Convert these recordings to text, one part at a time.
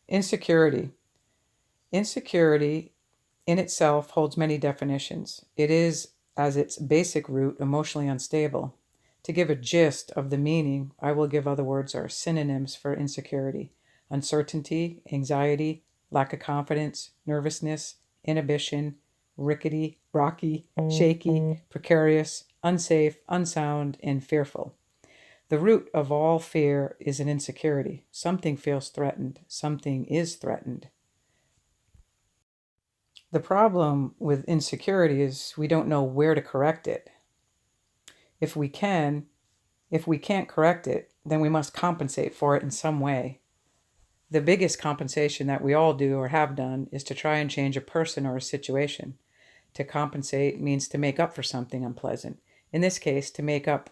Insecurity. Insecurity in itself holds many definitions. It is, as its basic root, emotionally unstable. To give a gist of the meaning, I will give other words or synonyms for insecurity: uncertainty, anxiety, lack of confidence, nervousness, inhibition, rickety, rocky, shaky, precarious, unsafe, unsound, and fearful. The root of all fear is an insecurity. Something feels threatened. Something is threatened. The problem with insecurity is we don't know where to correct it. If we can, if we can't correct it, then we must compensate for it in some way. The biggest compensation that we all do or have done is to try and change a person or a situation. To compensate means to make up for something unpleasant. In this case, to make up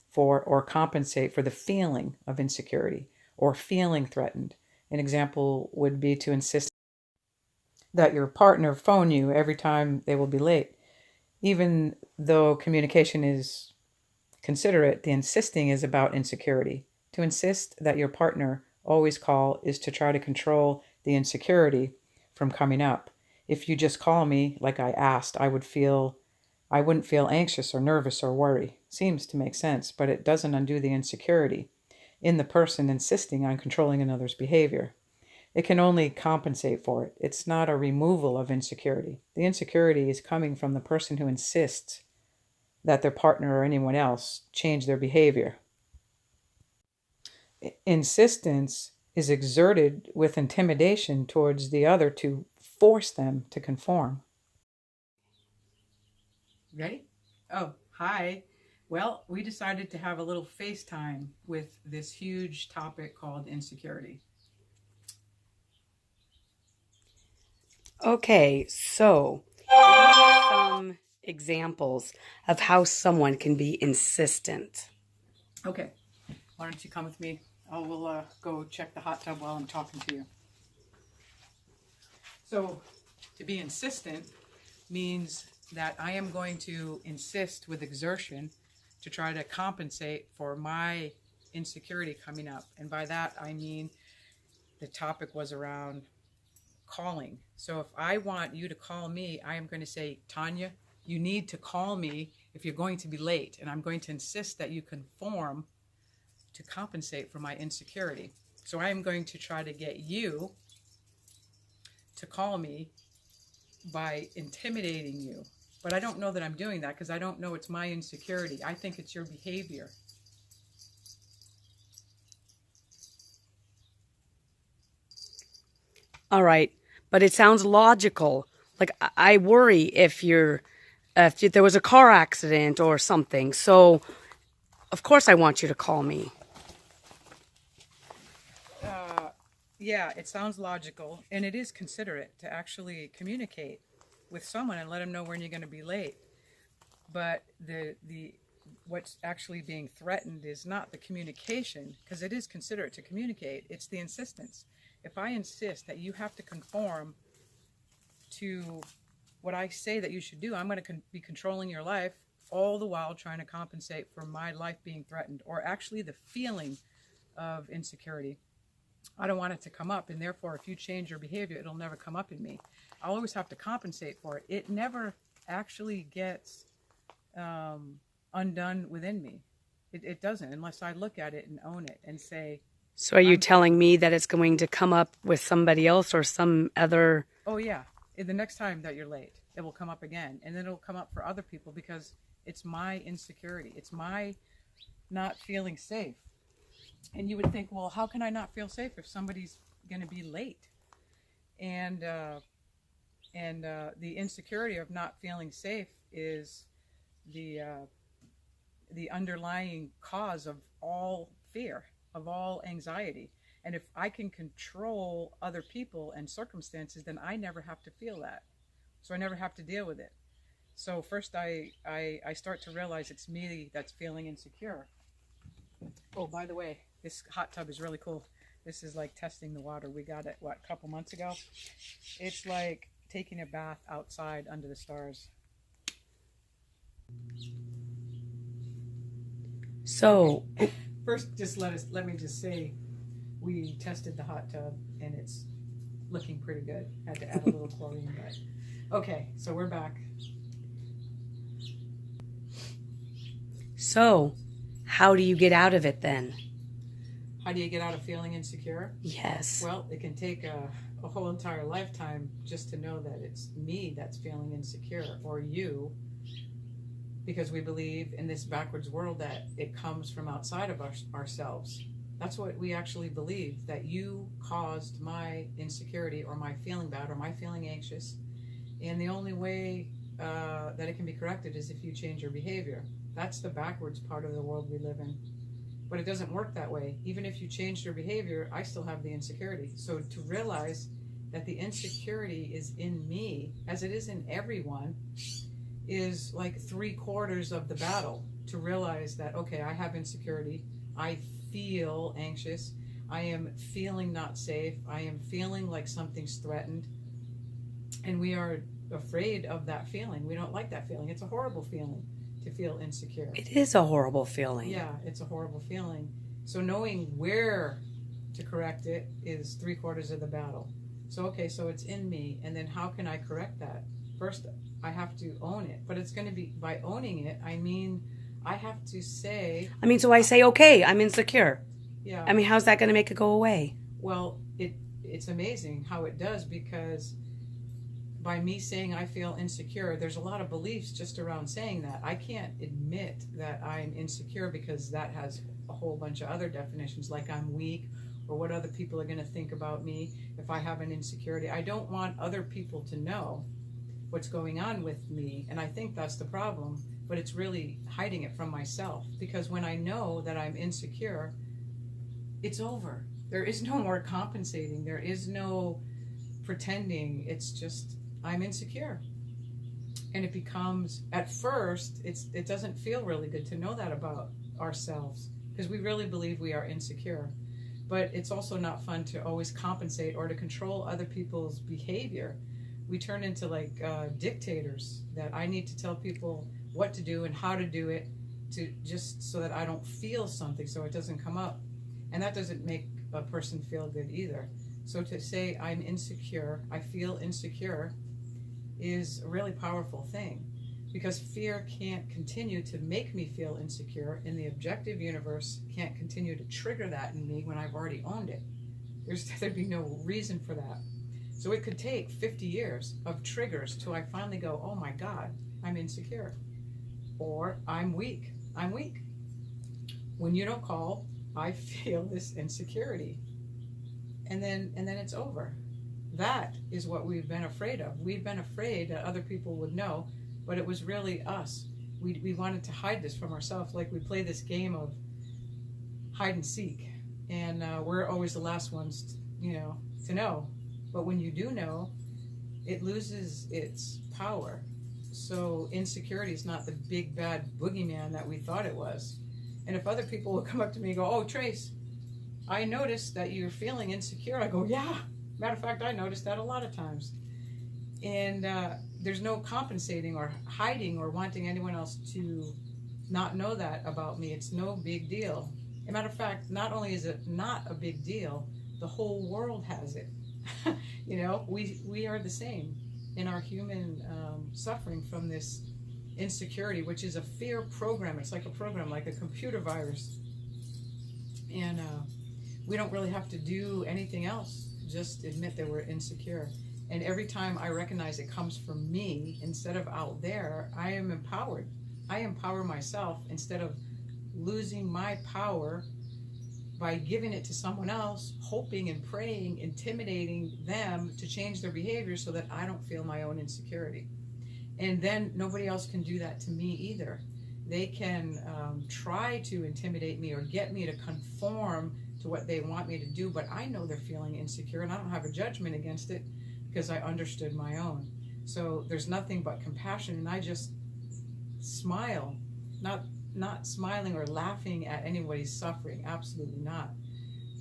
for or compensate for the feeling of insecurity or feeling threatened. An example would be to insist that your partner phone you every time they will be late. Even though communication is considerate, the insisting is about insecurity. To insist that your partner always call is to try to control the insecurity from coming up. If you just call me like I asked, I wouldn't feel anxious or nervous or worry. Seems to make sense, but it doesn't undo the insecurity in the person insisting on controlling another's behavior. It can only compensate for it. It's not a removal of insecurity. The insecurity is coming from the person who insists that their partner or anyone else change their behavior. Insistence is exerted with intimidation towards the other to force them to conform. Ready? Oh, hi. Well, we decided to have a little FaceTime with this huge topic called insecurity. Okay, so give me some examples of how someone can be insistent. Okay, why don't you come with me? We'll go check the hot tub while I'm talking to you. So, to be insistent means that I am going to insist with exertion to try to compensate for my insecurity coming up. And by that, I mean the topic was around calling. So if I want you to call me, I am going to say, Tanya, you need to call me if you're going to be late. And I'm going to insist that you conform to compensate for my insecurity. So I am going to try to get you to call me by intimidating you. But I don't know that I'm doing that because I don't know it's my insecurity. I think it's your behavior. All right, but it sounds logical. Like I worry if there was a car accident or something. So, of course, I want you to call me. Yeah, it sounds logical, and it is considerate to actually communicate with someone and let them know when you're going to be late. But the what's actually being threatened is not the communication, because it is considerate to communicate. It's the insistence. If I insist that you have to conform to what I say that you should do, I'm going to be controlling your life, all the while trying to compensate for my life being threatened, or actually the feeling of insecurity. I don't want it to come up, and therefore if you change your behavior, it'll never come up in me. I'll always have to compensate for it. It never actually gets undone within me. It doesn't, unless I look at it and own it and say, so are you telling me that it's going to come up with somebody else or some other? Oh yeah, the next time that you're late, it will come up again, and then it'll come up for other people because it's my insecurity. It's my not feeling safe. And you would think, well, how can I not feel safe if somebody's going to be late? And the insecurity of not feeling safe is the underlying cause of all fear, of all anxiety. And if I can control other people and circumstances, then I never have to feel that. So I never have to deal with it. So first I start to realize it's me that's feeling insecure. Oh, by the way, this hot tub is really cool. This is like testing the water. We got it, a couple months ago? It's like taking a bath outside under the stars. So first, just let me just say, we tested the hot tub, and it's looking pretty good. Had to add a little chlorine, but okay. So we're back. So, how do you get out of it then? How do you get out of feeling insecure? Yes. Well, it can take a whole entire lifetime just to know that it's me that's feeling insecure, or you, because we believe in this backwards world that it comes from outside of ourselves. That's what we actually believe, that you caused my insecurity or my feeling bad or my feeling anxious. And the only way that it can be corrected is if you change your behavior. That's the backwards part of the world we live in. But it doesn't work that way. Even if you change your behavior, I still have the insecurity. So to realize that the insecurity is in me, as it is in everyone, is like 3/4 of the battle. To realize that, okay, I have insecurity. I feel anxious. I am feeling not safe. I am feeling like something's threatened. And we are afraid of that feeling. We don't like that feeling. It's a horrible feeling to feel insecure. It is a horrible feeling. Yeah, it's a horrible feeling. So knowing where to correct it is 3/4 of the battle. So, okay, so it's in me. And then how can I correct that? First, I have to own it. But it's going to be, by owning it, I mean, I have to say... So I say, okay, I'm insecure. Yeah. How's that going to make it go away? Well, it's amazing how it does, because by me saying I feel insecure, there's a lot of beliefs just around saying that. I can't admit that I'm insecure because that has a whole bunch of other definitions, like I'm weak, or what other people are going to think about me if I have an insecurity. I don't want other people to know what's going on with me, and I think that's the problem, but it's really hiding it from myself, because when I know that I'm insecure, it's over. There is no more compensating. There is no pretending. It's just, I'm insecure. And it becomes, at first, it doesn't feel really good to know that about ourselves, because we really believe we are insecure. But it's also not fun to always compensate or to control other people's behavior. We turn into like dictators, that I need to tell people what to do and how to do it, to just so that I don't feel something, so it doesn't come up. And that doesn't make a person feel good either. So to say I'm insecure, I feel insecure, is a really powerful thing, because fear can't continue to make me feel insecure, and the objective universe can't continue to trigger that in me when I've already owned it. There'd be no reason for that. So it could take 50 years of triggers till I finally go, oh my God, I'm insecure. Or I'm weak. I'm weak. When you don't call, I feel this insecurity. And then it's over. That is what we've been afraid of. We've been afraid that other people would know, but it was really us. We wanted to hide this from ourselves. Like we play this game of hide and seek, and we're always the last ones, to know. But when you do know, it loses its power. So insecurity is not the big bad boogeyman that we thought it was. And if other people will come up to me and go, oh, Trace, I noticed that you're feeling insecure. I go, yeah. Matter of fact, I noticed that a lot of times. And there's no compensating or hiding or wanting anyone else to not know that about me. It's no big deal. As a matter of fact, not only is it not a big deal, the whole world has it. We are the same in our human suffering from this insecurity, which is a fear program. It's like a program, like a computer virus. And we don't really have to do anything else. Just admit that we're insecure. And every time I recognize it comes from me instead of out there, I am empowered. I empower myself instead of losing my power by giving it to someone else, hoping and praying, intimidating them to change their behavior so that I don't feel my own insecurity. And then nobody else can do that to me either. They can try to intimidate me or get me to conform to what they want me to do, but I know they're feeling insecure, and I don't have a judgment against it because I understood my own. So there's nothing but compassion, and I just smile, not smiling or laughing at anybody's suffering, absolutely not,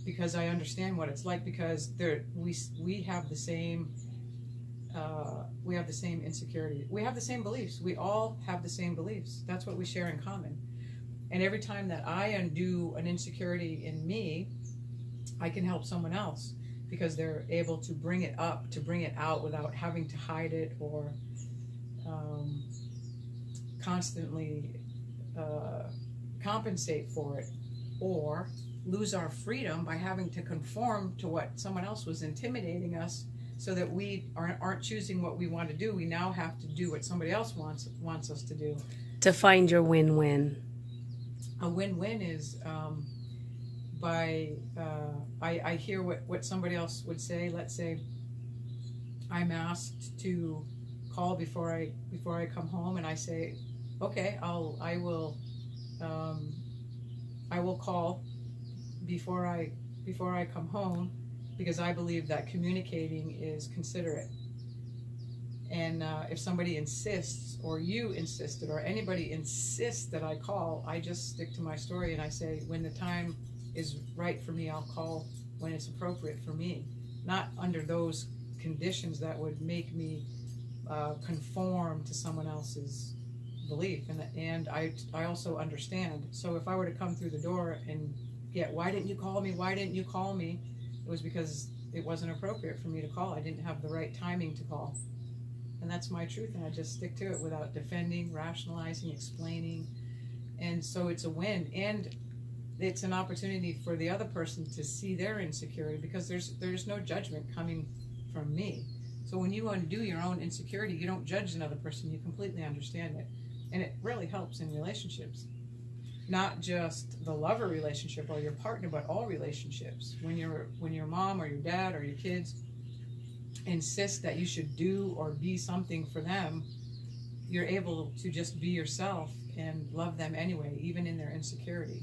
because I understand what it's like, because we have the same insecurity. We have the same beliefs. We all have the same beliefs. That's what we share in common. And every time that I undo an insecurity in me, I can help someone else. because they're able to bring it up, to bring it out without having to hide it or constantly compensate for it, or lose our freedom by having to conform to what someone else was intimidating us, so that we aren't choosing what we want to do. We now have to do what somebody else wants us to do. To find your win-win. A win-win is I hear what somebody else would say. Let's say I'm asked to call before I come home, and I say, okay, I will call before I come home, because I believe that communicating is considerate. And if somebody insists, or you insisted, or anybody insists that I call, I just stick to my story and I say, when the time is right for me, I'll call when it's appropriate for me, not under those conditions that would make me conform to someone else's belief. And I also understand. So if I were to come through the door and get, why didn't you call me? Why didn't you call me? It was because it wasn't appropriate for me to call. I didn't have the right timing to call. And that's my truth, and I just stick to it without defending, rationalizing, explaining. And so it's a win, and it's an opportunity for the other person to see their insecurity, because there's no judgment coming from me. So when you undo your own insecurity, you don't judge another person, you completely understand it. And it really helps in relationships. Not just the lover relationship or your partner, but all relationships. When your mom or your dad or your kids insist that you should do or be something for them, you're able to just be yourself and love them anyway, even in their insecurity.